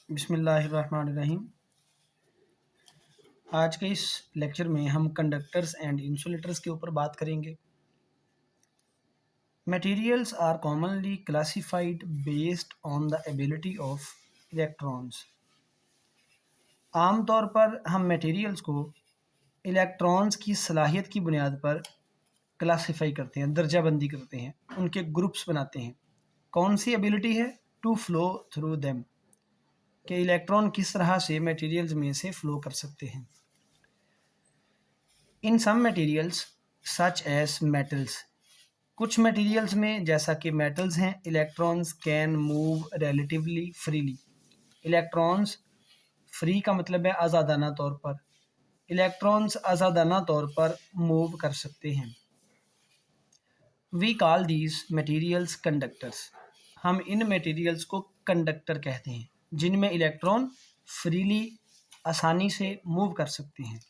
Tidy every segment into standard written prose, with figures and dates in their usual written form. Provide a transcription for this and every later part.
बिस्मिल्लाहिर्रहमानिर्रहीम। आज के इस लेक्चर में हम कंडक्टर्स एंड इंसुलेटर्स के ऊपर बात करेंगे। Materials are commonly classified based on the ability of electrons. आमतौर पर हम मटेरियल्स को इलेक्ट्रॉन्स की सलाहियत की बुनियाद पर क्लासिफाई करते हैं, दर्जाबंदी करते हैं, उनके ग्रुप्स बनाते हैं। कौन सी एबिलिटी है? टू फ्लो थ्रू देम, कि इलेक्ट्रॉन किस तरह से मटेरियल्स में से फ्लो कर सकते हैं। In some materials such as metals, कुछ मटेरियल्स में जैसा कि मेटल्स हैं, electrons can move relatively freely. Electrons free का मतलब है आज़ादाना तौर पर, इलेक्ट्रॉन्स आज़ादाना तौर पर मूव कर सकते हैं। We call these materials conductors, हम इन मटेरियल्स को कंडक्टर कहते हैं जिनमें इलेक्ट्रॉन फ्रीली आसानी से मूव कर सकते हैं।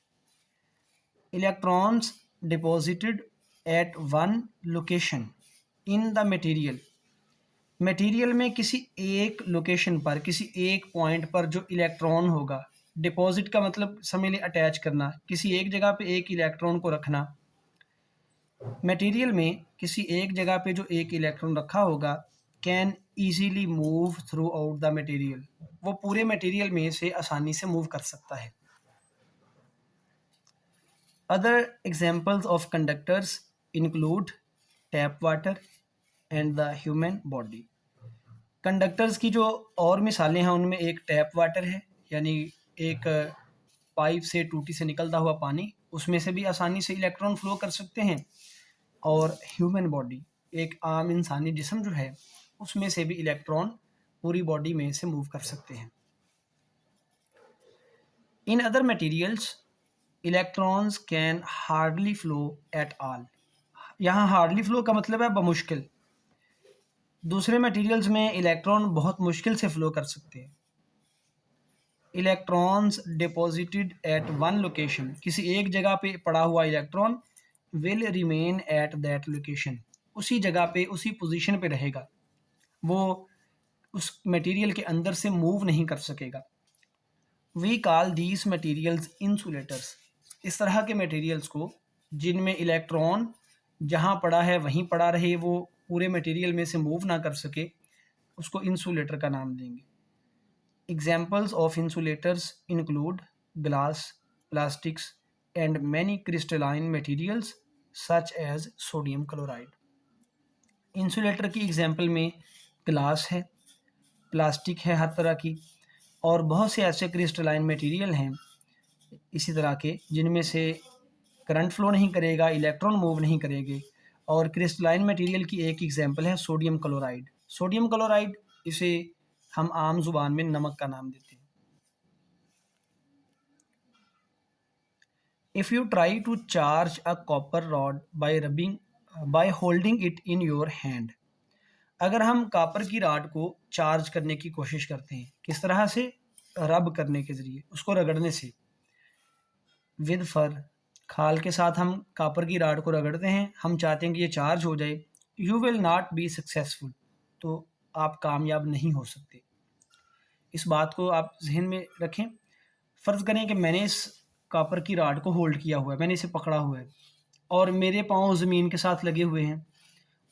Electrons deposited at one location in the material, material में किसी एक लोकेशन पर, किसी एक पॉइंट पर जो इलेक्ट्रॉन होगा, डिपॉजिट का मतलब समझ लें अटैच करना, किसी एक जगह पे एक इलेक्ट्रॉन को रखना। मटेरियल में किसी एक जगह पे जो एक इलेक्ट्रॉन रखा होगा, can easily move through out the material, वो पूरे मटेरियल में से आसानी से मूव कर सकता है। Other examples of conductors include tap water and the human body. Conductors की जो और मिसालें हैं उनमें एक टैप वाटर है, यानी एक पाइप से टूटी से निकलता हुआ पानी, उसमें से भी आसानी से इलेक्ट्रॉन फ्लो कर सकते हैं। और ह्यूमन बॉडी, एक आम इंसानी जिस्म जो है, उसमें से भी इलेक्ट्रॉन पूरी बॉडी में से मूव कर सकते हैं। In other materials electrons can hardly flow at all, यहाँ हार्डली फ्लो का मतलब है बमुश्किल। दूसरे मटेरियल्स में इलेक्ट्रॉन बहुत मुश्किल से फ्लो कर सकते हैं। Electrons deposited at one location, किसी एक जगह पे पड़ा हुआ electron will remain at that location, उसी जगह पे, उसी पोजीशन पे रहेगा, वो उस मटेरियल के अंदर से मूव नहीं कर सकेगा। We call these materials insulators, इस तरह के मटेरियल्स को जिनमें इलेक्ट्रॉन जहाँ पड़ा है वहीं पड़ा रहे, वो पूरे मटेरियल में से मूव ना कर सके, उसको इंसुलेटर का नाम देंगे। Examples of insulators include glass, plastics and many crystalline materials such as sodium chloride. Insulator की एग्जाम्पल में ग्लास है, प्लास्टिक है हर तरह की, और बहुत से ऐसे क्रिस्टलाइन मटेरियल हैं इसी तरह के जिनमें से करंट फ्लो नहीं करेगा, इलेक्ट्रॉन मूव नहीं करेंगे। और क्रिस्टलाइन मटेरियल की एक एग्जांपल है सोडियम क्लोराइड। सोडियम क्लोराइड, इसे हम आम जुबान में नमक का नाम देते हैं। If you try to charge a copper rod by holding it in your hand, अगर हम कॉपर की रॉड को चार्ज करने की कोशिश करते हैं, किस तरह से? रब करने के ज़रिए, उसको रगड़ने से। विद फर, खाल के साथ हम कॉपर की रॉड को रगड़ते हैं, हम चाहते हैं कि ये चार्ज हो जाए। You will not be successful, तो आप कामयाब नहीं हो सकते। इस बात को आप जहन में रखें। फ़र्ज़ करें कि मैंने इस कॉपर की रॉड को होल्ड किया हुआ है, मैंने इसे पकड़ा हुआ है और मेरे पाँव ज़मीन के साथ लगे हुए हैं,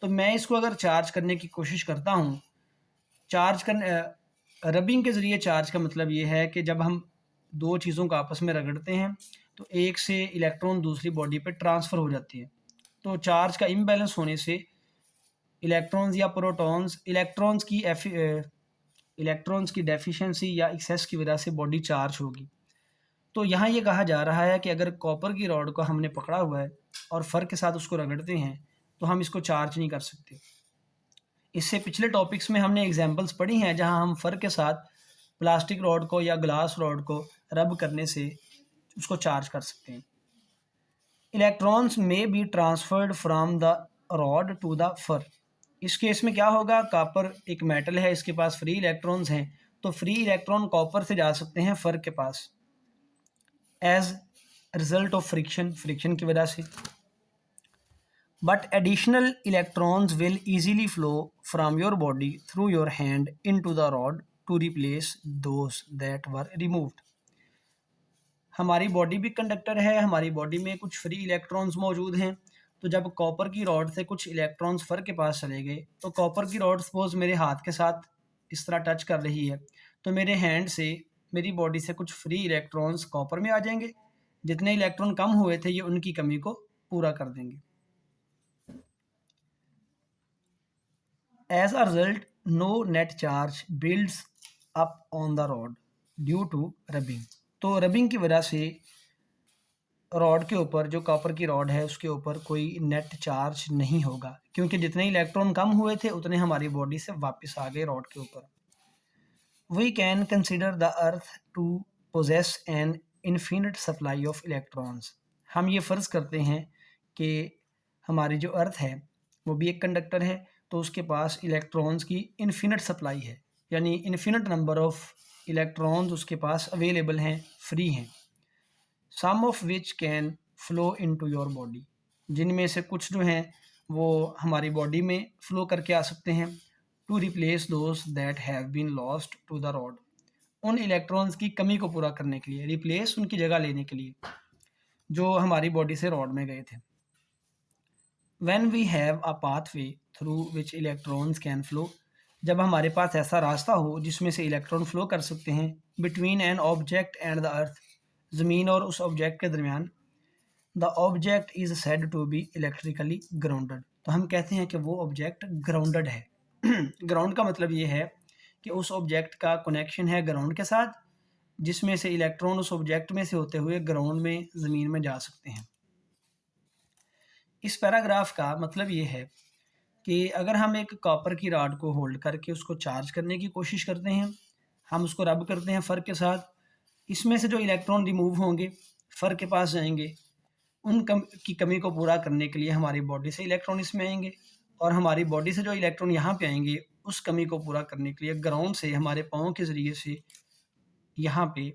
तो मैं इसको अगर चार्ज करने की कोशिश करता हूँ, रबिंग के ज़रिए चार्ज का मतलब ये है कि जब हम दो चीज़ों को आपस में रगड़ते हैं तो एक से इलेक्ट्रॉन दूसरी बॉडी पे ट्रांसफ़र हो जाती है। तो चार्ज का इम्बैलेंस होने से इलेक्ट्रॉन्स या प्रोटॉन्स, इलेक्ट्रॉन्स की डेफिशिएंसी या एक्सेस की वजह से बॉडी चार्ज होगी। तो यहाँ ये कहा जा रहा है कि अगर कॉपर की रॉड को हमने पकड़ा हुआ है और फर के साथ उसको रगड़ते हैं तो हम इसको चार्ज नहीं कर सकते। इससे पिछले टॉपिक्स में हमने एग्जांपल्स पढ़ी हैं जहां हम फर के साथ प्लास्टिक रॉड को या ग्लास रॉड को रब करने से उसको चार्ज कर सकते हैं। Electrons may be transferred from the rod to the fur, इस केस में क्या होगा? कॉपर एक मेटल है, इसके पास फ्री इलेक्ट्रॉन्स हैं, तो फ्री इलेक्ट्रॉन कॉपर से जा सकते हैं फर के पास as result of friction, friction की वजह से। But additional electrons will easily flow from your body through your hand into the rod to replace those that were removed. हमारी बॉडी भी कंडक्टर है, हमारी बॉडी में कुछ फ्री इलेक्ट्रॉन्स मौजूद हैं। तो जब कॉपर की रॉड से कुछ इलेक्ट्रॉन्स फर के पास चले गए, तो कॉपर की रॉड सपोज मेरे हाथ के साथ इस तरह टच कर रही है, तो मेरे हैंड से, मेरी बॉडी से कुछ फ्री इलेक्ट्रॉन्स कॉपर में आ जाएंगे। जितने इलेक्ट्रॉन कम हुए थे ये उनकी कमी को पूरा कर देंगे। As a result no net charge builds up on the rod due to rubbing. तो रबिंग की वजह से रॉड के ऊपर, जो कॉपर की रॉड है उसके ऊपर कोई नेट चार्ज नहीं होगा, क्योंकि जितने इलेक्ट्रॉन कम हुए थे उतने हमारी बॉडी से वापस आ गए रॉड के ऊपर। We can consider the earth to possess an infinite supply of electrons. हम ये फ़र्ज़ करते हैं कि हमारी जो अर्थ है वो भी एक कंडक्टर है, तो उसके पास इलेक्ट्रॉन्स की इन्फिनिट सप्लाई है, यानी इन्फिनिट नंबर ऑफ इलेक्ट्रॉन्स उसके पास अवेलेबल हैं, फ्री हैं। Some of which can flow into your body, जिनमें से कुछ जो हैं वो हमारी बॉडी में फ्लो करके आ सकते हैं। To replace those that have been lost to the rod, उन इलेक्ट्रॉन्स की कमी को पूरा करने के लिए, रिप्लेस उनकी जगह लेने के लिए जो हमारी बॉडी से रॉड में गए थे। When we have a pathway through which electrons can flow, जब हमारे पास ऐसा रास्ता हो जिसमें से इलेक्ट्रॉन फ्लो कर सकते हैं, between an object and the earth, ज़मीन और उस ऑब्जेक्ट के दरमियान, the object is said to be electrically grounded, तो हम कहते हैं कि वो ऑब्जेक्ट ग्राउंडेड है। ग्राउंड का मतलब ये है कि उस ऑब्जेक्ट का कनेक्शन है ग्राउंड के साथ, जिसमें से इलेक्ट्रॉन उस ऑब्जेक्ट में से होते हुए ग्राउंड में, ज़मीन में जा सकते हैं। इस पैराग्राफ का मतलब ये है कि अगर हम एक कॉपर की रॉड को होल्ड करके उसको चार्ज करने की कोशिश करते हैं, हम उसको रब करते हैं फ़र के साथ, इसमें से जो इलेक्ट्रॉन रिमूव होंगे फ़र के पास जाएंगे, उन की कमी को पूरा करने के लिए हमारी बॉडी से इलेक्ट्रॉन इसमें आएंगे, और हमारी बॉडी से जो इलेक्ट्रॉन यहाँ पे आएंगे उस कमी को पूरा करने के लिए ग्राउंड से हमारे पाँव के ज़रिए से यहाँ पे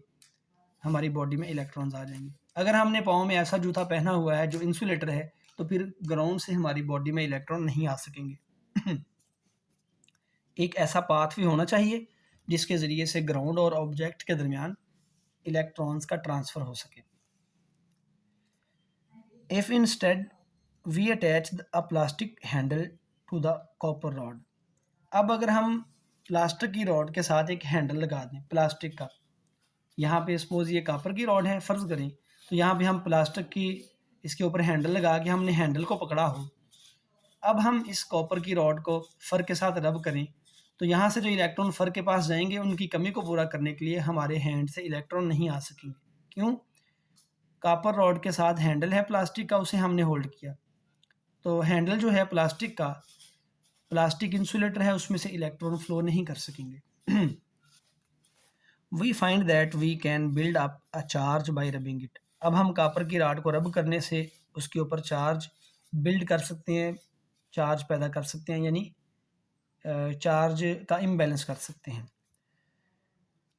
हमारी बॉडी में इलेक्ट्रॉन्स आ जाएंगे। अगर हमने पाँव में ऐसा जूता पहना हुआ है जो इंसुलेटर है, तो फिर ग्राउंड से हमारी बॉडी में इलेक्ट्रॉन नहीं आ सकेंगे। एक ऐसा पाथ भी होना चाहिए जिसके ज़रिए से ग्राउंड और ऑब्जेक्ट के दरमियान इलेक्ट्रॉन्स का ट्रांसफ़र हो सके। If instead we attach a plastic handle to the copper rod, अब अगर हम प्लास्टिक की रॉड के साथ एक हैंडल लगा दें प्लास्टिक का, यहाँ पे सपोज ये कॉपर की रॉड है फ़र्ज़ करें, तो यहाँ पे हम प्लास्टिक की इसके ऊपर हैंडल लगा के हमने हैंडल को पकड़ा हो। अब हम इस कॉपर की रॉड को फ़र के साथ रब करें, तो यहाँ से जो इलेक्ट्रॉन फ़र के पास जाएंगे उनकी कमी को पूरा करने के लिए हमारे हैंड से इलेक्ट्रॉन नहीं आ सकेंगे। क्यों? कॉपर रॉड के साथ हैंडल है प्लास्टिक का, उसे हमने होल्ड किया, तो हैंडल जो है प्लास्टिक का, प्लास्टिक इंसुलेटर है, उसमें से इलेक्ट्रॉन फ्लो नहीं कर सकेंगे। We find that we can build up a charge by rubbing it, अब हम कॉपर की रॉड को रब करने से उसके ऊपर चार्ज बिल्ड कर सकते हैं, चार्ज पैदा कर सकते हैं, यानी चार्ज का इम्बैलेंस कर सकते हैं।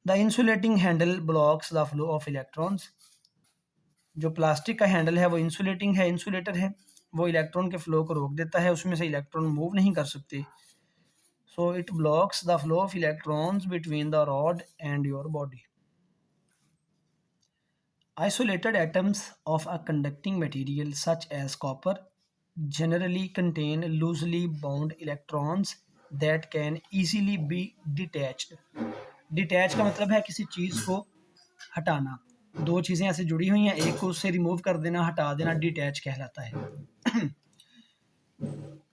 The insulating handle blocks the flow of electrons, जो प्लास्टिक का हैंडल है वो इंसुलेटिंग है, इंसुलेटर है, वो इलेक्ट्रॉन के फ्लो को रोक देता है, उसमें से इलेक्ट्रॉन मूव नहीं कर सकते। So it blocks the flow of electrons between the rod and your body. Isolated atoms of a conducting material such as copper generally contain loosely bound electrons that can easily be detached. Detach का मतलब है किसी चीज़ को हटाना, दो चीज़ें ऐसे जुड़ी हुई हैं, एक को उससे रिमूव कर देना, हटा देना, डिटैच कहलाता है।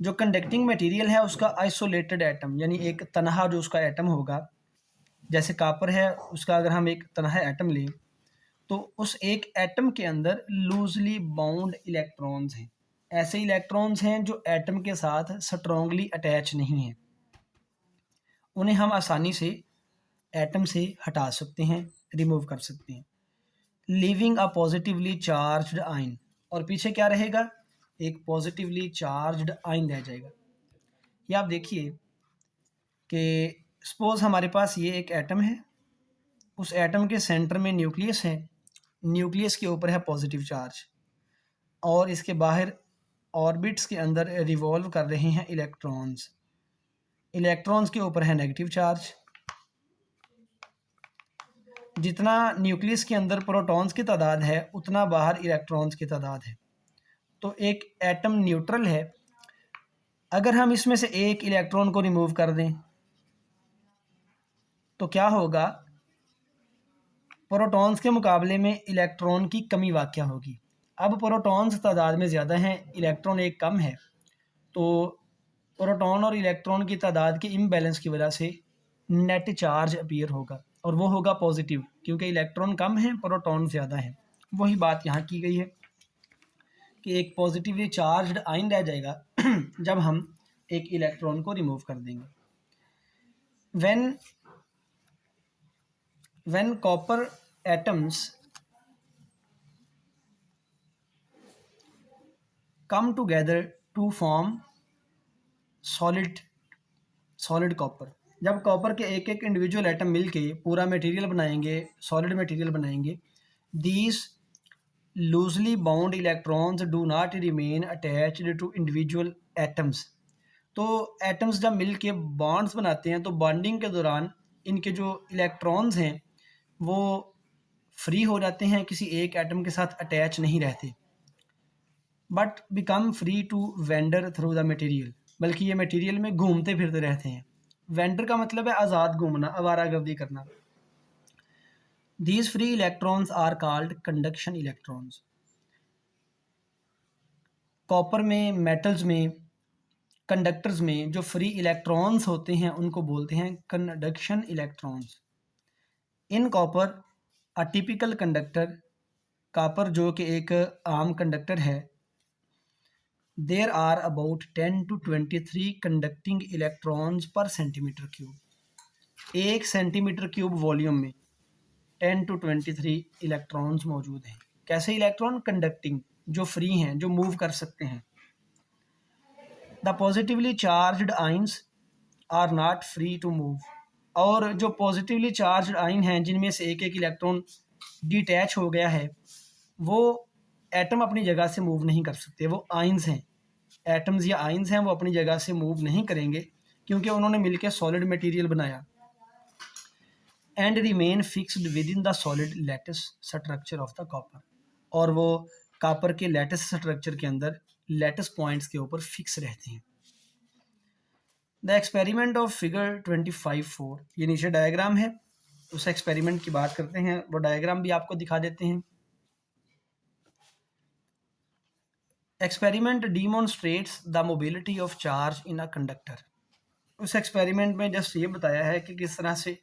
जो कंडक्टिंग मटेरियल है उसका आइसोलेटेड एटम, यानी एक तनहा जो उसका एटम होगा, जैसे कॉपर है उसका अगर हम एक तनहा एटम लें, तो उस एक एटम के अंदर लूजली बाउंड इलेक्ट्रॉन्स हैं, ऐसे इलेक्ट्रॉन्स हैं जो एटम के साथ स्ट्रॉन्गली अटैच नहीं हैं, उन्हें हम आसानी से एटम से हटा सकते हैं, रिमूव कर सकते हैं। Leaving a positively charged ion, और पीछे क्या रहेगा? एक पॉजिटिवली चार्ज्ड आयन रह जाएगा। ये आप देखिए कि सपोज हमारे पास ये एक एटम है, उस एटम के सेंटर में न्यूक्लियस है, न्यूक्लियस के ऊपर है पॉजिटिव चार्ज, और इसके बाहर ऑर्बिट्स के अंदर रिवॉल्व कर रहे हैं इलेक्ट्रॉन्स, इलेक्ट्रॉन्स के ऊपर है नेगेटिव चार्ज। जितना न्यूक्लियस के अंदर प्रोटॉन्स की तादाद है उतना बाहर इलेक्ट्रॉन्स की तादाद है। तो एक एटम न्यूट्रल है, अगर हम इसमें से एक इलेक्ट्रॉन को रिमूव कर दें तो क्या होगा, प्रोटॉन्स के मुकाबले में इलेक्ट्रॉन की कमी वाक़या होगी। अब प्रोटॉन्स तादाद में ज़्यादा हैं, इलेक्ट्रॉन एक कम है, तो प्रोटॉन और इलेक्ट्रॉन की तादाद के इम्बैलेंस की वजह से नेट चार्ज अपीयर होगा और वो होगा पॉजिटिव, क्योंकि इलेक्ट्रॉन कम है प्रोटॉन ज़्यादा है। वही बात यहाँ की गई है कि एक पॉजिटिवली चार्ज्ड आयन रह जाएगा जब हम एक इलेक्ट्रॉन को रिमूव कर देंगे। when copper atoms come together to form solid copper, जब कॉपर के एक एक इंडिविजुअल एटम मिलके पूरा मटेरियल बनाएंगे, सॉलिड मटेरियल बनाएंगे, these loosely bound electrons do not remain attached to individual atoms। तो एटम्स जब मिलके बॉन्ड्स बनाते हैं तो बॉन्डिंग के दौरान इनके जो इलेक्ट्रॉन्स हैं वो फ्री हो जाते हैं, किसी एक एटम के साथ अटैच नहीं रहते, but become free to wander through the material, बल्कि ये मटेरियल में घूमते फिरते रहते हैं। वेंडर का मतलब है आज़ाद घूमना, आवारागर्दी करना। These free electrons are called conduction electrons. Copper में, मेटल्स में, कंडक्टर्स में जो फ्री इलेक्ट्रॉन्स होते हैं उनको बोलते हैं conduction electrons. In copper a typical conductor, copper जो कि एक आम कंडक्टर है, there are about 10 to 23 conducting electrons per centimetre cube. एक सेंटीमीटर क्यूब वॉल्यूम में 10 to 23 इलेक्ट्रॉन्स मौजूद हैं। कैसे इलेक्ट्रॉन? कंडक्टिंग, जो फ्री हैं, जो मूव कर सकते हैं। The positively charged ions are not free to move. और जो पॉजिटिवली चार्ज्ड आइन हैं जिनमें से एक एक इलेक्ट्रॉन डिटैच हो गया है, वो एटम अपनी जगह से मूव नहीं कर सकते, वो आइंस हैं। एटम्स या आइंस हैं, वो अपनी जगह से मूव नहीं करेंगे क्योंकि उन्होंने मिलकर सॉलिड मटेरियल बनाया। And remain fixed with in the solid lattice structure of the copper. और वो कॉपर के लैटिस स्ट्रक्चर के अंदर लैटिस पॉइंट्स के ऊपर फिक्स रहते हैं। द एक्सपेरिमेंट ऑफ फिगर 25.4, ये नीचे डायग्राम है, उस एक्सपेरिमेंट की बात करते हैं, वो डायग्राम भी आपको दिखा देते हैं। Experiment demonstrates the mobility of charge in a conductor. उस एक्सपेरिमेंट में जस्ट ये बताया है कि किस तरह से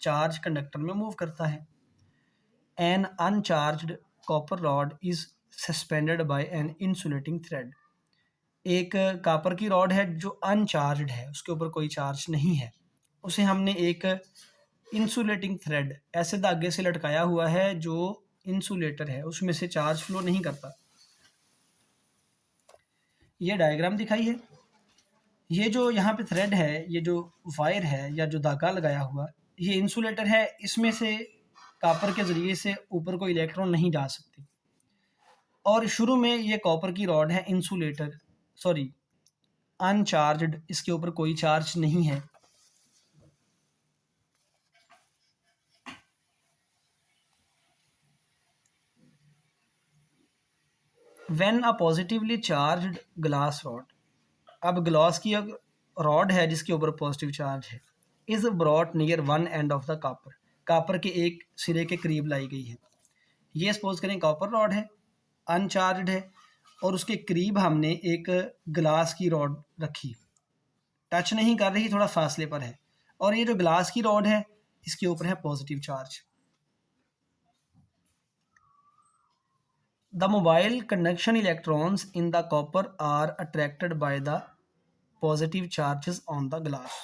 चार्ज कंडक्टर में मूव करता है। An uncharged copper rod is suspended by an insulating thread. एक कॉपर की रॉड है जो अनचार्ज्ड है, उसके ऊपर कोई चार्ज नहीं है, उसे हमने एक इंसुलेटिंग थ्रेड, ऐसे धागे से लटकाया हुआ है जो इंसुलेटर है, उसमें से चार्ज फ्लो नहीं करता। ये डायग्राम दिखाई है। ये जो यहाँ पे थ्रेड है, ये जो वायर है या जो धागा लगाया हुआ, ये इंसुलेटर है, इसमें से कॉपर के ज़रिए से ऊपर कोई इलेक्ट्रॉन नहीं जा सकते। और शुरू में ये कॉपर की रॉड है इंसुलेटर, सॉरी अनचार्ज्ड, इसके ऊपर कोई चार्ज नहीं है। When a positively charged glass rod, अब ग्लास की रॉड है जिसके ऊपर पॉजिटिव चार्ज है, is brought near one end of the copper, copper के एक सिरे के करीब लाई गई है। ये सपोज करें कॉपर रॉड है, अनचार्ज्ड है, और उसके करीब हमने एक ग्लास की रॉड रखी, टच नहीं कर रही, थोड़ा फासले पर है, और ये जो ग्लास की रॉड है इसके ऊपर है positive charge. The mobile conduction electrons in the copper are attracted by the positive charges on the glass।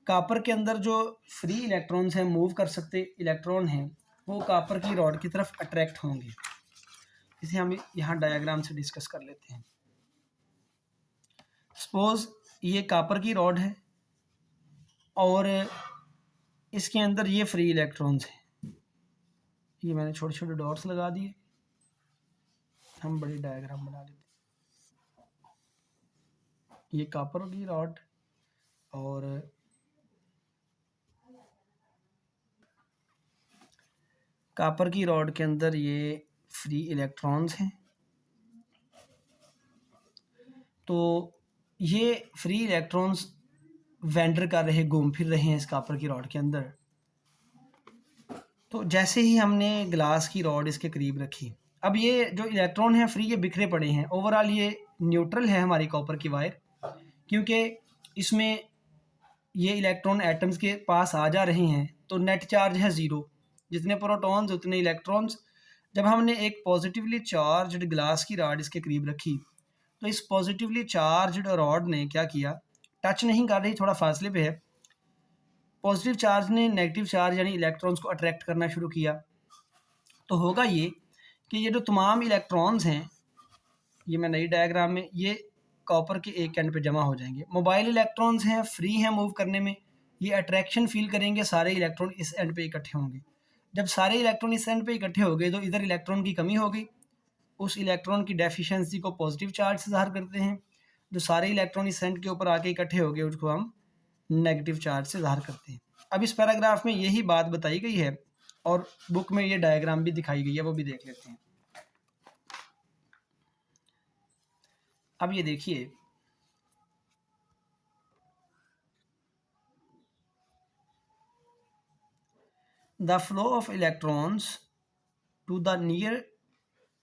Copper के अंदर जो फ्री इलेक्ट्रॉन्स हैं, मूव कर सकते इलेक्ट्रॉन हैं, वो कॉपर की रॉड की तरफ अट्रैक्ट होंगे। इसे हम यहाँ डायग्राम से डिस्कस कर लेते हैं। सपोज ये कॉपर की रॉड है और इसके अंदर ये फ्री इलेक्ट्रॉन्स हैं, ये मैंने छोटे छोटे डॉट्स लगा दिए, हम बड़ी डायग्राम बना लेते हैं। ये कॉपर की रॉड और कॉपर की रॉड के अंदर ये फ्री इलेक्ट्रॉन्स हैं। तो ये फ्री इलेक्ट्रॉन्स वेंडर कर रहे, घूम फिर रहे हैं इस कॉपर की रॉड के अंदर। तो जैसे ही हमने ग्लास की रॉड इसके करीब रखी, अब ये जो इलेक्ट्रॉन है फ्री ये बिखरे पड़े हैं। ओवरऑल ये न्यूट्रल है हमारी कॉपर की वायर, क्योंकि इसमें ये इलेक्ट्रॉन एटम्स के पास आ जा रहे हैं। तो नेट चार्ज है ज़ीरो, जितने प्रोटॉन्स उतने इलेक्ट्रॉन्स। जब हमने एक पॉजिटिवली चार्ज्ड ग्लास की रॉड इसके करीब रखी, तो इस पॉजिटिवली चार्ज्ड रॉड ने क्या किया, टच नहीं कर रही, थोड़ा फासले पे है। पॉजिटिव चार्ज ने नेगेटिव चार्ज यानी इलेक्ट्रॉन्स को अट्रैक्ट करना शुरू किया। तो होगा ये कि ये जो तमाम इलेक्ट्रॉन्स हैं, ये मैं नई डायग्राम में, ये कॉपर के एक एंड पे जमा हो जाएंगे। मोबाइल इलेक्ट्रॉन्स हैं, फ्री हैं मूव करने में, ये अट्रैक्शन फील करेंगे, सारे इलेक्ट्रॉन इस एंड पे इकट्ठे होंगे। जब सारे इलेक्ट्रॉन इस एंड पे इकट्ठे हो गए तो इधर इलेक्ट्रॉन की कमी हो गई। उस इलेक्ट्रॉन की डेफिशिएंसी को पॉजिटिव चार्ज से ज़ाहिर करते हैं। जो सारे इलेक्ट्रॉन इस एंड के ऊपर आके इकट्ठे हो गए उसको हम नेगेटिव चार्ज से ज़ाहिर करते हैं। अब इस पैराग्राफ में यही बात बताई गई है और बुक में ये डायग्राम भी दिखाई गई है, वो भी देख लेते हैं। अब ये देखिए, the flow of electrons to the near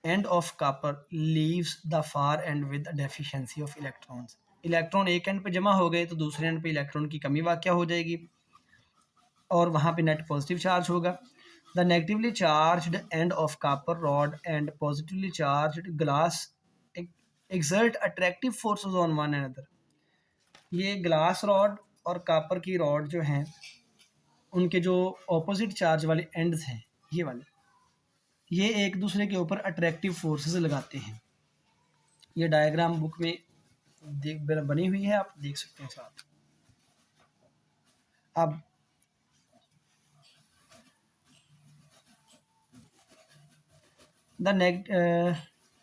end of copper leaves the far end with deficiency of electrons. Electron एक एंड पे जमा हो गए तो दूसरे एंड पे इलेक्ट्रॉन की कमी वाक़या हो जाएगी और वहाँ पे नेट पॉजिटिव चार्ज होगा। The negatively charged and of copper rod and positively charged glass exert attractive forces on one another। ये ग्लास रॉड और कॉपर की रॉड जो हैं, उनके जो ऑपोजिट चार्ज वाले एंड्स हैं, ये वाले, ये एक दूसरे के ऊपर अट्रैक्टिव फोर्सेस लगाते हैं। ये डायग्राम बुक में बनी हुई है, आप देख सकते हैं साथ। अब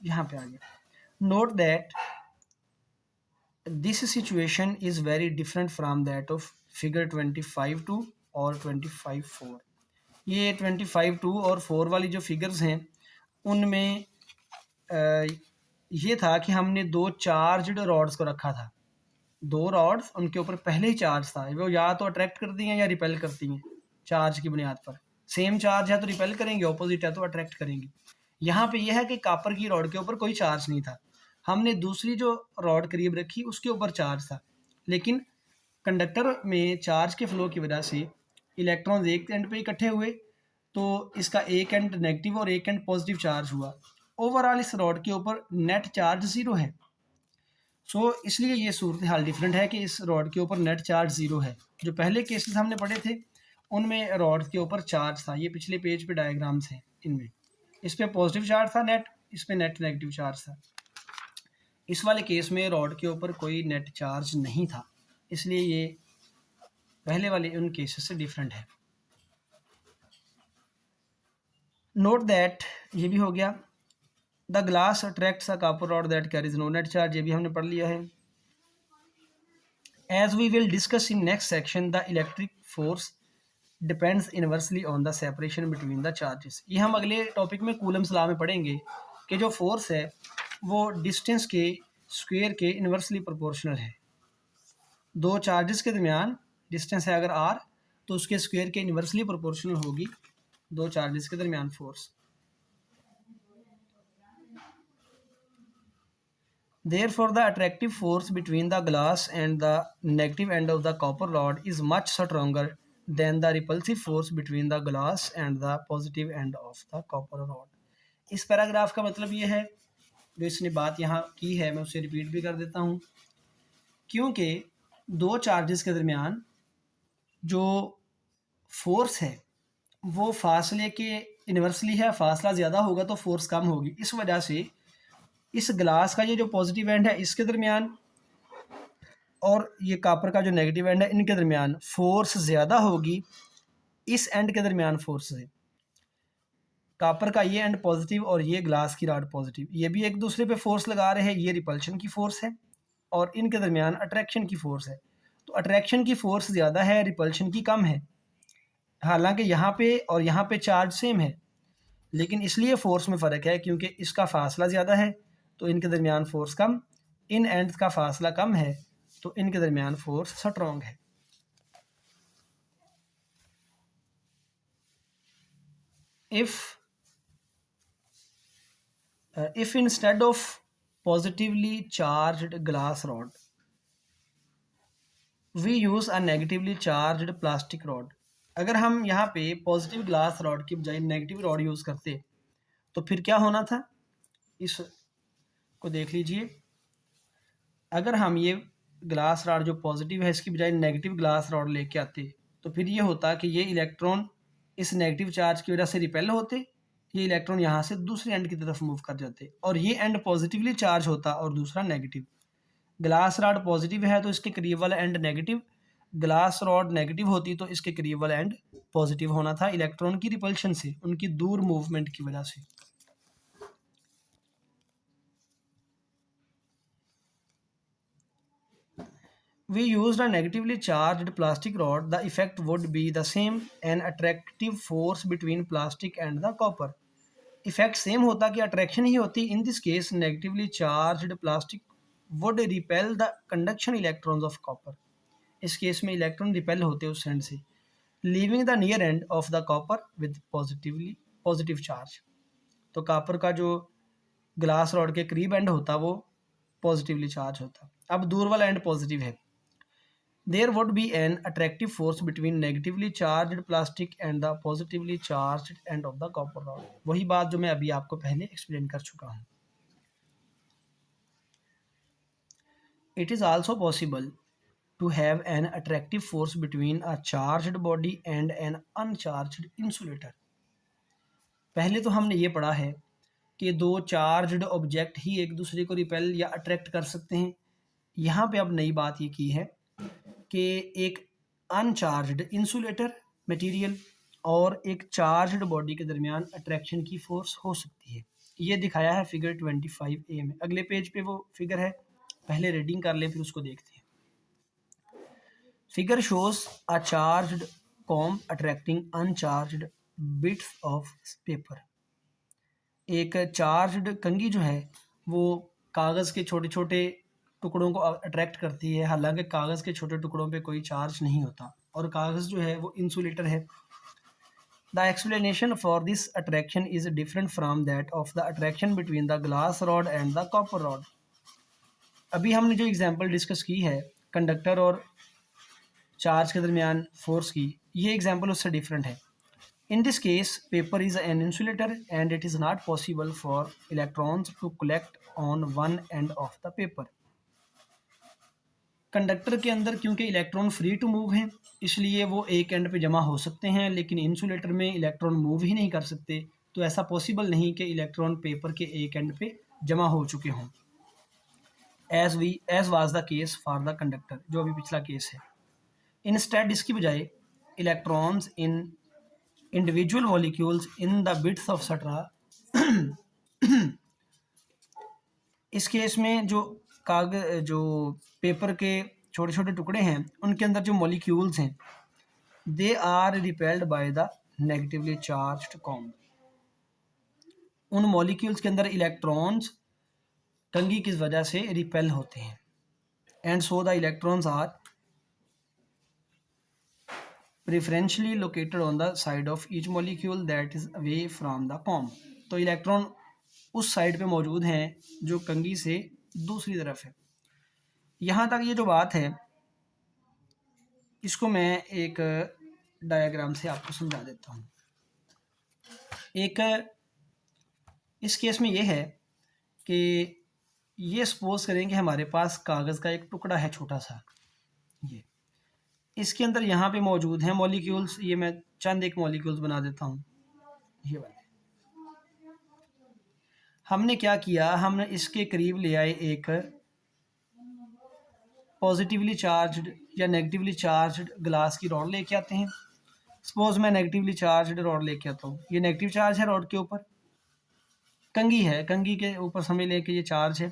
यहाँ पे आ गया, note that this situation is very different from that of figure 25(2) और 25(4)। ये 25(2) और 4 वाली जो फिगर्स हैं उनमें ये था कि हमने दो चार्ज्ड रॉड्स को रखा था। दो रॉड्स, उनके ऊपर पहले ही चार्ज था, वो या तो अट्रैक्ट करती हैं या रिपेल करती हैं चार्ज की बुनियाद पर। सेम चार्ज है तो रिपेल करेंगे, ऑपोजिट है तो अट्रैक्ट करेंगे। यहाँ पे यह है कि कॉपर की रॉड के ऊपर कोई चार्ज नहीं था, हमने दूसरी जो रॉड करीब रखी उसके ऊपर चार्ज था, लेकिन कंडक्टर में चार्ज के फ्लो की वजह से इलेक्ट्रॉन्स एक एंड पे इकट्ठे हुए, तो इसका एक एंड नेगेटिव और एक एंड पॉजिटिव चार्ज हुआ। ओवरऑल इस रॉड के ऊपर नेट चार्ज ज़ीरो है। सो इसलिए ये सूरत हाल डिफरेंट है कि इस रॉड के ऊपर नेट चार्ज ज़ीरो है। जो पहले केसेस हमने पढ़े थे उनमें रॉड के ऊपर चार्ज था, ये पिछले पेज पे डायग्राम्स हैं, इनमें इस पर पॉजिटिव चार्ज था नेट, इस पर नेट नेगेटिव चार्ज था। इस वाले केस में रॉड के ऊपर कोई नेट चार्ज नहीं था, इसलिए ये पहले वाले उन केसेस से डिफरेंट है। नोट दैट, ये भी हो गया, the glass attracts a copper rod that carries no net charge, ये भी हमने पढ़ लिया है। As we will discuss in next section, the electric force depends inversely on the separation between the charges. ये हम अगले टॉपिक में कूलम्स लॉ में पढ़ेंगे कि जो फोर्स है वो डिस्टेंस के स्क्वायर के इनवर्सली प्रोपोर्शनल है। दो चार्जेस के दरमियान डिस्टेंस है अगर r, तो उसके स्क्वायर के इनवर्सली प्रोपोर्शनल होगी दो चार्जेस के दरमियान force. Therefore, the attractive force between the glass and the negative end of the copper rod is much stronger than the repulsive force between the glass and the positive end of the copper rod। इस paragraph का मतलब ये है, जो इसने बात यहाँ की है मैं उसे रिपीट भी कर देता हूँ। क्योंकि दो चार्जेस के दरमियान जो फोर्स है वो फासले के इन्वर्सली है, फासला ज़्यादा होगा तो फोर्स कम होगी। इस वजह से इस ग्लास का ये जो पॉजिटिव एंड है इसके दरमियान और ये कॉपर का जो नेगेटिव एंड है इनके दरमियान फोर्स ज़्यादा होगी इस एंड के दरमियान फोर्स से। कॉपर का ये एंड पॉजिटिव और ये ग्लास की रॉड पॉजिटिव, ये भी एक दूसरे पे फोर्स लगा रहे हैं, ये रिपल्शन की फोर्स है और इनके दरमियान अट्रैक्शन की फोर्स है। तो अट्रैक्शन की फोर्स ज़्यादा है, रिपल्शन की कम है। हालांकि यहाँ पे और यहाँ पे चार्ज सेम है, लेकिन इसलिए फोर्स में फ़र्क है क्योंकि इसका फासला ज़्यादा है तो इनके दरमियान फोर्स कम, इन एंड का फासला कम है तो इनके दरमियान फोर्स स्ट्रॉन्ग है। if instead of positively charged glass rod we use a negatively charged plastic rod, अगर हम यहाँ पे पॉजिटिव ग्लास रॉड की बजाय नेगेटिव रॉड यूज़ करते तो फिर क्या होना था, इस को देख लीजिए। अगर हम ये ग्लास रॉड जो पॉजिटिव है इसकी बजाय नेगेटिव ग्लास रॉड लेके आते तो फिर ये होता कि ये इलेक्ट्रॉन इस नेगेटिव चार्ज की वजह से रिपेल होते, ये इलेक्ट्रॉन यहाँ से दूसरे एंड की तरफ मूव कर जाते और ये एंड पॉजिटिवली चार्ज होता और दूसरा नेगेटिव। ग्लास रॉड पॉजिटिव है तो इसके करीब वाला and negative, glass rod negative होती तो इसके करीब वाला एंड पॉजिटिव होना था इलेक्ट्रॉन की रिपल्शन से, उनकी दूर मूवमेंट की वजह से। We used a negatively charged plastic rod, the effect would be the same, an attractive force between plastic and the copper. Effect same होता कि अट्रैक्शन ही होती। In this case negatively charged plastic would repel the conduction electrons of copper, इस case में electron repel होते उस and से, leaving the near end of the copper with positive charge. तो copper का जो ग्लास रॉड के करीब एंड होता वो पॉजिटिवली चार्ज होता, अब दूर वाला एंड पॉजिटिव है। There would be an attractive force between negatively charged plastic and the positively charged end of the copper rod. वही बात जो मैं अभी आपको पहले एक्सप्लेन कर चुका हूँ। It is also possible to have an attractive force between a charged body and an uncharged insulator. पहले तो हमने ये पढ़ा है कि दो चार्ज्ड ऑब्जेक्ट ही एक दूसरे को रिपेल या अट्रैक्ट कर सकते हैं। यहाँ पे अब नई बात ये की है कि एक अनचार्ज्ड इंसुलेटर मटेरियल और एक चार्ज्ड बॉडी के दरमियान अट्रैक्शन की फोर्स हो सकती है। ये दिखाया है फिगर 25A में। अगले पेज पे वो फिगर है, पहले रीडिंग कर लें फिर उसको देखते हैं। Figure shows a charged comb attracting uncharged bits of paper. एक चार्ज्ड कंघी जो है वो कागज़ के छोटे छोटे टुकड़ों को अट्रैक्ट करती है, हालांकि कागज़ के छोटे टुकड़ों पे कोई चार्ज नहीं होता और कागज़ जो है वो इंसुलेटर है। The explanation for this attraction is different from that of the attraction between the glass rod and the copper rod. अभी हमने जो एग्जांपल डिस्कस की है कंडक्टर और चार्ज के दरमियान फोर्स की, ये एग्जांपल उससे डिफरेंट है। In this case, paper is an insulator and it is not possible for electrons to collect on one end of the paper. Conductor के अंदर क्योंकि इलेक्ट्रॉन फ्री टू मूव हैं इसलिए वो एक एंड पे जमा हो सकते हैं, लेकिन इंसुलेटर में इलेक्ट्रॉन मूव ही नहीं कर सकते, तो ऐसा पॉसिबल नहीं कि इलेक्ट्रॉन पेपर के एक एंड पे जमा हो चुके हों, as was the case for the conductor, जो अभी पिछला केस है। इंस्टेड इसकी बजाय electrons in individual molecules in the bits of straw इस केस में जो जो पेपर के छोटे छोटे टुकड़े हैं उनके अंदर जो मॉलिक्यूल्स हैं they are repelled by the negatively charged comb. उन मॉलिक्यूल्स के अंदर इलेक्ट्रॉन्स कंघी की वजह से रिपेल होते हैं, and so the electrons are preferentially located on the side of each molecule that is away from the comb। तो इलेक्ट्रॉन उस साइड पे मौजूद हैं जो कंघी से दूसरी तरफ है। यहाँ तक ये जो बात है इसको मैं एक डायग्राम से आपको समझा देता हूँ। एक इस केस में ये है कि ये सपोज करें कि हमारे पास कागज़ का एक टुकड़ा है छोटा सा, ये इसके अंदर यहाँ पे मौजूद हैं मॉलिक्यूल्स, ये मैं चंद एक मॉलिक्यूल्स बना देता हूँ। ये वाले हमने क्या किया, हमने इसके करीब ले आए एक पॉजिटिवली चार्ज्ड या नेगेटिवली चार्ज्ड ग्लास की रॉड लेके आते हैं। सपोज मैं नेगेटिवली चार्ज्ड रॉड लेके आता हूँ, ये नेगेटिव चार्ज है रॉड के ऊपर, कंघी है, कंघी के ऊपर समझ लें कि ये चार्ज है।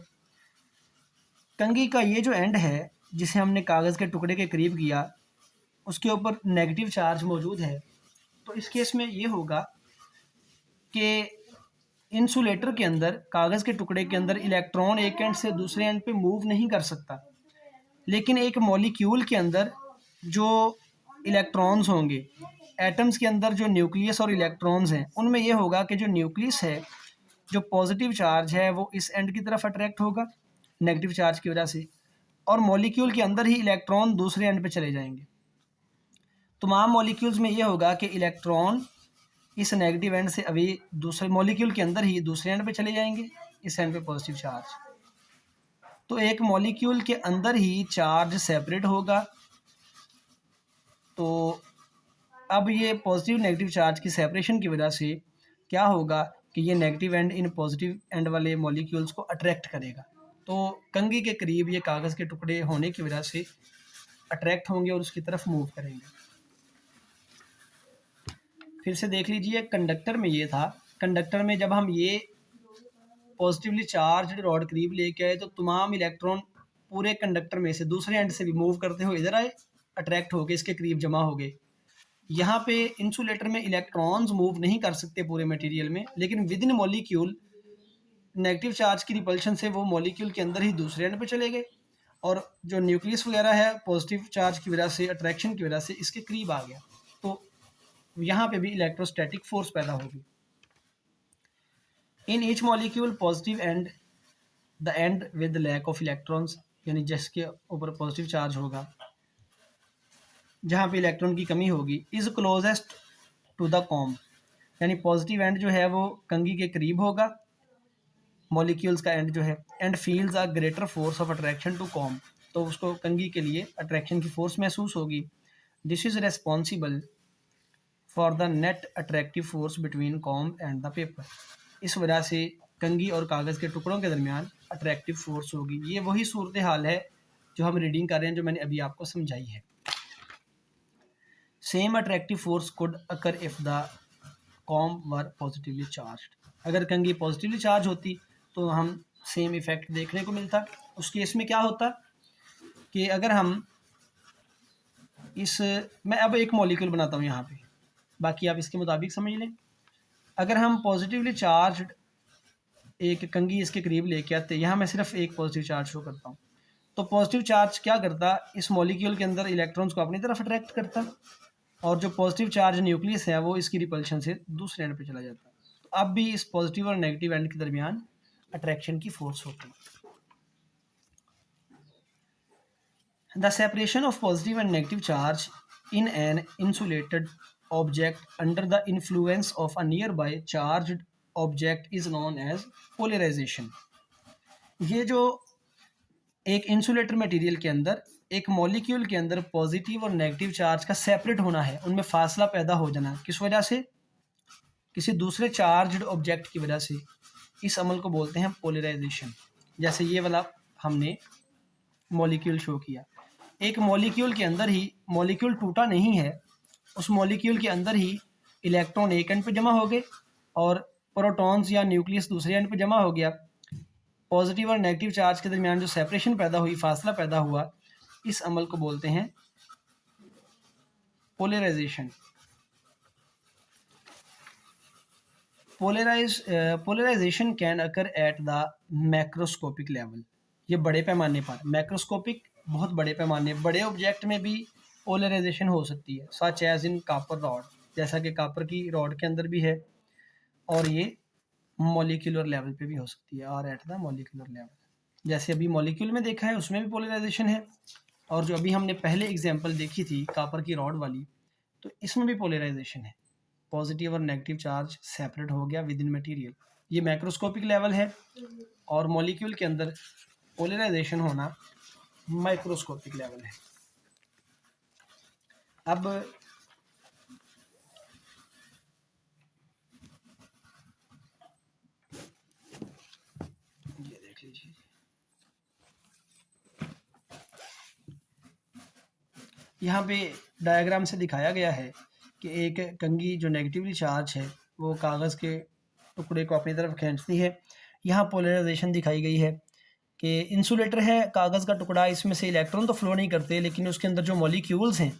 कंघी का ये जो एंड है जिसे हमने कागज़ के टुकड़े के करीब किया उसके ऊपर नेगेटिव चार्ज मौजूद है, तो इस केस में ये होगा कि इंसुलेटर के अंदर, कागज़ के टुकड़े के अंदर इलेक्ट्रॉन एक एंड से दूसरे एंड पे मूव नहीं कर सकता, लेकिन एक मॉलिक्यूल के अंदर जो इलेक्ट्रॉन्स होंगे, एटम्स के अंदर जो न्यूक्लियस और इलेक्ट्रॉन्स हैं, उनमें ये होगा कि जो न्यूक्लियस है, जो पॉजिटिव चार्ज है वो इस एंड की तरफ अट्रैक्ट होगा नेगेटिव चार्ज की वजह से, और मॉलिक्यूल के अंदर ही इलेक्ट्रॉन दूसरे एंड पे चले जाएंगे। तमाम मॉलिक्यूल्स में ये होगा कि इलेक्ट्रॉन इस नेगेटिव एंड से अभी दूसरे मॉलिक्यूल के अंदर ही दूसरे एंड पे चले जाएंगे, इस एंड पे पॉजिटिव चार्ज। तो एक मॉलिक्यूल के अंदर ही चार्ज सेपरेट होगा। तो अब ये पॉजिटिव नेगेटिव चार्ज की सेपरेशन की वजह से क्या होगा कि ये negative and in positive and वाले मॉलिक्यूल्स को अट्रैक्ट करेगा। तो कंघी के करीब ये कागज़ के टुकड़े होने की वजह से अट्रैक्ट होंगे और उसकी तरफ मूव करेंगे। फिर से देख लीजिए, कंडक्टर में ये था, कंडक्टर में जब हम ये पॉजिटिवली चार्ज रॉड करीब लेके आए तो तमाम इलेक्ट्रॉन पूरे कंडक्टर में से दूसरे एंड से भी मूव करते हुए इधर आए, अट्रैक्ट हो गए, इसके करीब जमा हो गए। यहाँ पे इंसुलेटर में इलेक्ट्रॉन्स मूव नहीं कर सकते पूरे मटेरियल में, लेकिन with in molecule negative charge की रिपल्शन से वो मॉलिक्यूल के अंदर ही दूसरे एंड पे चले गए, और जो न्यूक्लियस वगैरह है पॉजिटिव चार्ज की वजह से, अट्रैक्शन की वजह से इसके करीब आ गया। तो यहाँ पे भी इलेक्ट्रोस्टैटिक फोर्स पैदा होगी। In each molecule positive end the end with lack of electrons, यानी जिसके ऊपर पॉजिटिव चार्ज होगा, जहाँ पे इलेक्ट्रॉन की कमी होगी, is closest to the comb, यानी पॉजिटिव एंड जो है वो कंघी के करीब होगा, मॉलिक्यूल्स का एंड जो है, end feels a greater force of attraction to comb, तो उसको कंघी के लिए अट्रैक्शन की फोर्स महसूस होगी। This is responsible for the net attractive force between com and the paper, इस वजह से कंघी और कागज़ के टुकड़ों के दरमियान अट्रैक्टिव फोर्स होगी। ये वही सूरत हाल है जो हम रीडिंग कर रहे हैं, जो मैंने अभी आपको समझाई है। Same attractive force could occur if the com were positively charge, अगर कंघी पॉजिटिवली चार्ज होती तो हम सेम इफेक्ट देखने को मिलता। उस केस में क्या होता कि अगर हम मैं अब एक मॉलिक्यूल बनाता हूँ यहाँ पे, बाकी आप इसके मुताबिक समझ लें। अगर हम पॉजिटिवली चार्ज एक कंघी इसके करीब लेके आते, यहाँ मैं सिर्फ एक पॉजिटिव चार्ज शो करता हूँ, तो पॉजिटिव चार्ज क्या करता, इस मॉलिक्यूल के अंदर इलेक्ट्रॉन्स को अपनी तरफ अट्रैक्ट करता, और जो पॉजिटिव चार्ज न्यूक्लियस है वो इसकी रिपल्शन से दूसरे एंड पे चला जाता। तो अब भी इस पॉजिटिव और नेगेटिव एंड के दरमियान अट्रैक्शन की फोर्स होती है। The separation of positive and negative charge in an insulated object under the influence of a nearby charged object is known as polarization. ये जो एक इंसुलेटर मटेरियल के अंदर एक मॉलिक्यूल के अंदर पॉजिटिव और नेगेटिव चार्ज का सेपरेट होना है, उनमें फासला पैदा हो जाना, किस वजह से, किसी दूसरे चार्ज्ड ऑब्जेक्ट की वजह से, इस अमल को बोलते हैं पोलराइजेशन। जैसे ये वाला हमने मॉलिक्यूल शो किया, एक मॉलिक्यूल के अंदर ही, मॉलिक्यूल टूटा नहीं है, उस मॉलिक्यूल के अंदर ही इलेक्ट्रॉन एक एंड पे जमा हो गए और प्रोटॉन्स या न्यूक्लियस दूसरे एंड पे जमा हो गया। पॉजिटिव और नेगेटिव चार्ज के दरमियान जो सेपरेशन पैदा हुई, फासला पैदा हुआ, इस अमल को बोलते हैं polarization. Polarization can occur at the macroscopic level, ये बड़े पैमाने पर, मैक्रोस्कोपिक बहुत बड़े पैमाने, बड़े ऑब्जेक्ट में भी पोलराइजेशन हो सकती है, such as in copper rod, जैसा कि कॉपर की रॉड के अंदर भी है, और ये मॉलिक्यूलर लेवल पे भी हो सकती है, और एट द मॉलिक्यूलर लेवल, जैसे अभी मॉलिक्यूल में देखा है उसमें भी पोलराइजेशन है, और जो अभी हमने पहले एग्जांपल देखी थी कॉपर की रॉड वाली, तो इसमें भी पोलराइजेशन है, पॉजिटिव और नेगेटिव चार्ज सेपरेट हो गया विद इन मटीरियल। ये मैक्रोस्कोपिक लेवल है, और मॉलिक्यूल के अंदर पोलराइजेशन होना माइक्रोस्कोपिक लेवल है। अब ये देख लीजिए, यहाँ पे डायग्राम से दिखाया गया है कि एक कंघी जो नेगेटिवली चार्ज है वो कागज़ के टुकड़े को अपनी तरफ खींचती है। यहाँ पोलराइजेशन दिखाई गई है कि इंसुलेटर है कागज़ का टुकड़ा, इसमें से इलेक्ट्रॉन तो फ्लो नहीं करते, लेकिन उसके अंदर जो मॉलिक्यूल्स हैं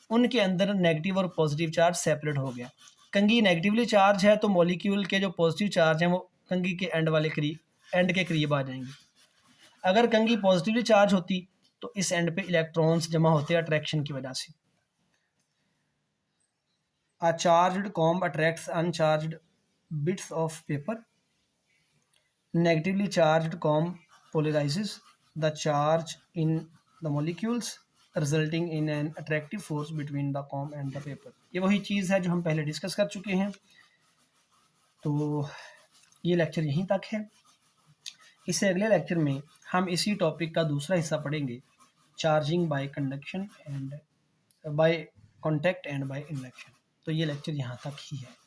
उनके अंदर नेगेटिव और पॉजिटिव चार्ज सेपरेट हो गया। कंघी नेगेटिवली चार्ज है तो मॉलिक्यूल के जो पॉजिटिव चार्ज हैं वो कंघी के एंड के करीब आ जाएंगे। अगर कंघी पॉजिटिवली चार्ज होती तो इस एंड पे इलेक्ट्रॉन्स जमा होते अट्रैक्शन की वजह से। A charged comb attracts uncharged bits of paper. Negatively charged comb polarizes the charge in the molecules, resulting in an attractive force between the comb and the paper. ये वही चीज़ है जो हम पहले डिस्कस कर चुके हैं। तो ये लेक्चर यहीं तक है। इससे अगले लेक्चर में हम इसी टॉपिक का दूसरा हिस्सा पढ़ेंगे, charging by conduction and by contact and by induction. तो ये लेक्चर यहाँ तक ही है।